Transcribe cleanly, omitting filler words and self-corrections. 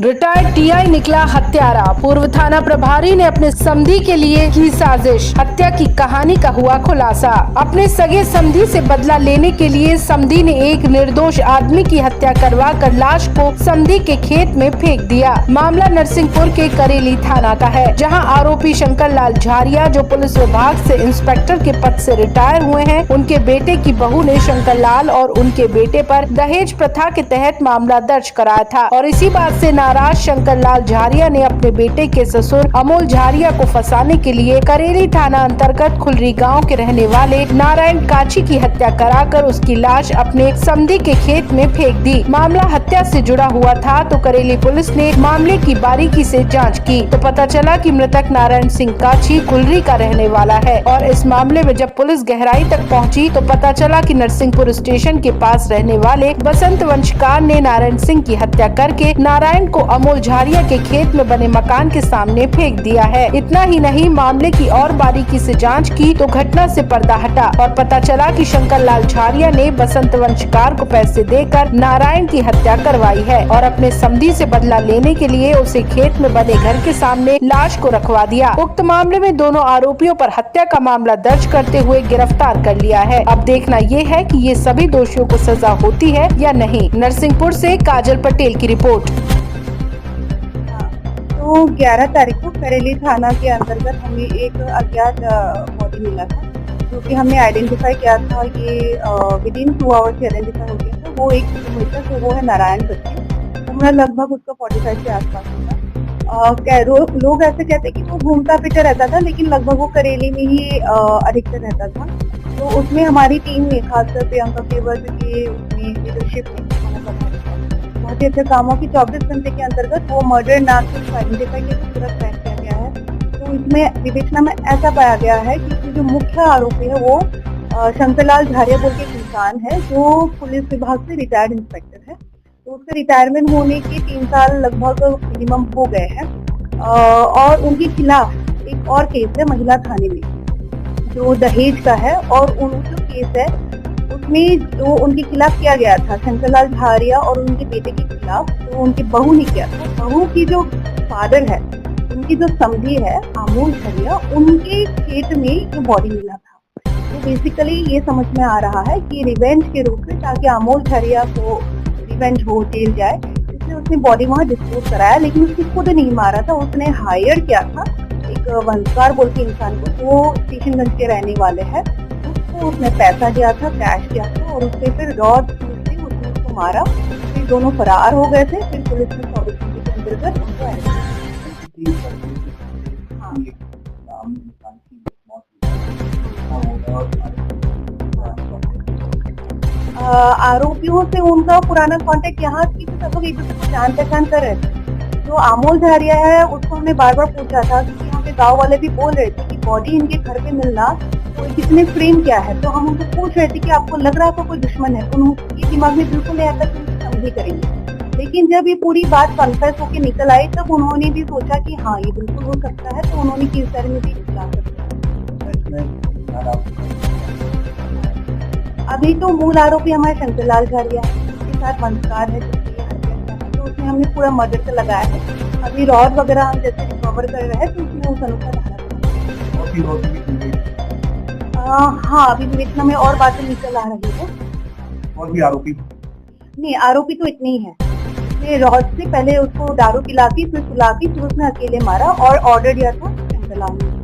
Retired TI निकला हत्यारा। पूर्व थाना प्रभारी ने अपने समधी के लिए की साजिश। हत्या की कहानी का हुआ खुलासा। अपने सगे समधी से बदला लेने के लिए समधी ने एक निर्दोष आदमी की हत्या करवा कर लाश को समधी के खेत में फेंक दिया। मामला नरसिंहपुर के करेली थाना का है, जहां आरोपी शंकर लाल झारिया, जो पुलिस विभाग से इंस्पेक्टर के पद से रिटायर हुए हैं, उनके बेटे की बहू ने शंकर लाल और उनके बेटे पर दहेज प्रथा के तहत मामला दर्ज कराया था। और इसी बात से नाराज शंकर लाल झारिया ने अपने बेटे के ससुर अमोल झारिया को फंसाने के लिए करेली थाना अंतर्गत खुलरी गांव के रहने वाले नारायण काची की हत्या कराकर उसकी लाश अपने समधी के खेत में फेंक दी। मामला हत्या से जुड़ा हुआ था तो करेली पुलिस ने मामले की बारीकी से जांच की तो पता चला कि मृतक नारायण सिंह काची खुलरी का रहने वाला है। और इस मामले में जब पुलिस गहराई तक पहुंची तो पता चला कि नरसिंहपुर स्टेशन के पास रहने वाले बसंत वंशकार ने नारायण सिंह की हत्या करके नारायण को अमोल झारिया के खेत में बने मकान के सामने फेंक दिया है। इतना ही नहीं, मामले की और बारीकी से जांच की तो घटना से पर्दा हटा और पता चला कि शंकर लाल झारिया ने बसंत वंशकार को पैसे देकर नारायण की हत्या करवाई है और अपने समधी से बदला लेने के लिए उसे खेत में बने घर के सामने लाश को रखवा दिया। उक्त मामले में दोनों आरोपियों पर हत्या का मामला दर्ज करते हुए गिरफ्तार कर लिया है। अब देखना ये है कि ये सभी दोषियों को सजा होती है या नहीं। नरसिंहपुर से काजल पटेल की रिपोर्ट। तो 11 तारीख को करेली थाना के अंतर्गत हमें एक अज्ञात बॉडी मिला था, जो कि हमने आइडेंटिफाई किया था। ये विदिन 2 आवर्स से आइडेंटिफाई हो गया था। वो एक मृतक तो वो है नारायण बच्ची, उम्र लगभग उसका 45 के आसपास होगा। लोग ऐसे कहते हैं कि वो घूमता फिरता रहता था, लेकिन लगभग वो करेली में ही अधिकतर रहता था। तो उसमें हमारी टीम ने, खासकर प्रियंका केवल की लीडरशिप में बहुत ही अच्छे कामों की 24 घंटे के अंतर्गत वो मर्डर नाम से आइडेंटिफाई किया, पूरा ट्रैक किया गया है। तो इसमें विवेचना में ऐसा पाया गया है कि जो मुख्य आरोपी है वो शंकर लाल झारिया बोल के एक इंसान है, जो पुलिस विभाग से रिटायर्ड इंस्पेक्टर है। तो उसके रिटायरमेंट होने के 3 साल लगभग मिनिमम हो गए हैं। और उनके खिलाफ एक और केस है महिला थाने में, जो दहेज का है। और उन जो केस है उसमें जो उनके खिलाफ किया गया था, शंकर लाल झारिया और उनके बेटे के खिलाफ, तो उनकी बहू ने किया था। बहू की जो फादर है, उनकी जो समधी है अमोल झारिया, उनके खेत में ये बॉडी मिला था। तो बेसिकली ये समझ में आ रहा है कि रिवेंज के रूप में, ताकि अमोल झारिया को रिवेंज हो, जेल जाए, इसलिए उसने बॉडी वहाँ डिस्पोज कराया। लेकिन उसने खुद नहीं मारा था, उसने हायर किया था एक वंशकार बोल के इंसान को, वो स्टेशनगंज के रहने वाले हैं। उसने पैसा दिया था, कैश दिया था, और उससे फिर रॉड से उसने उसको मारा। फिर दोनों फरार हो गए थे। फिर पुलिस ने 24 घंटे के अंतर्गत उनको आरोपियों से उनका पुराना कांटेक्ट यहाँ की सब लोग एक दूसरे को जान पहचान कर रहे थे। जो अमोल झारिया है उसको हमने बार बार पूछा था, क्योंकि यहाँ पे गाँव वाले भी बोल रहे थे कि बॉडी इनके घर पे मिलना तो कितने फ्रेम क्या है। तो हम उनको पूछ रहे थे कि आपको लग रहा था कोई दुश्मन है, तो उनके दिमाग में बिल्कुल नहीं आता कि समझी करेंगे। लेकिन जब ये पूरी बात कन्फेस होके निकल आई, तब उन्होंने भी सोचा कि हाँ ये बिल्कुल हो सकता है। तो उन्होंने केस डायरी में भी खुला सकता है। अभी तो मूल आरोपी हमारे शंकर लाल झारिया है, उसके साथ वंशकार है, तो उसमें हमने पूरा मर्डर से लगाया है। अभी रॉड वगैरह हम जैसे रिकवर कर रहे हैं, तो उसमें उस अनुसार हाँ, अभी विवेचना में और बातें निकल आ रही है। और भी आरोपी नहीं, आरोपी तो इतने ही है। उसने रॉड से पहले उसको दारू पिलाती, फिर सुलाती, फिर उसने अकेले मारा और ऑर्डर दिया था शंकर लाल ने।